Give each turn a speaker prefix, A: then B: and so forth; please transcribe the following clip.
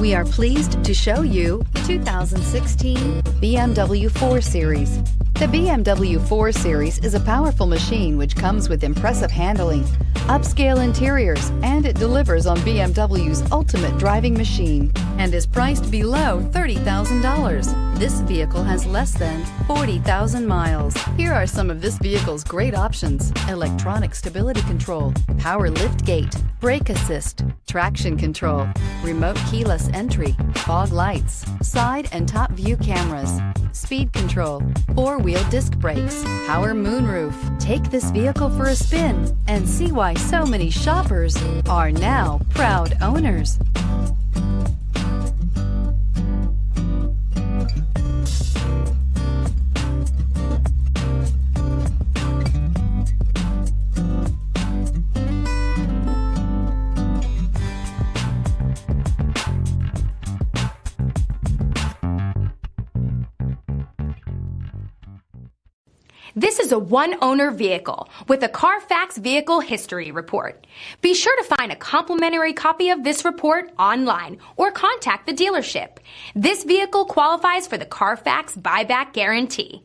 A: We are pleased to show you the 2016 BMW 4 Series. The BMW 4 Series is a powerful machine which comes with impressive handling, upscale interiors, and it delivers on BMW's ultimate driving machine and is priced below $30,000. This vehicle has less than 40,000 miles. Here are some of this vehicle's great options: electronic stability control, power liftgate, brake assist, traction control, remote keyless entry, fog lights, side and top view cameras, speed control, four-wheel disc brakes, power moonroof. Take this vehicle for a spin and see why so many shoppers are now proud owners.
B: This is a one-owner vehicle with a Carfax Vehicle History Report. Be sure to find a complimentary copy of this report online or contact the dealership. This vehicle qualifies for the Carfax Buyback Guarantee.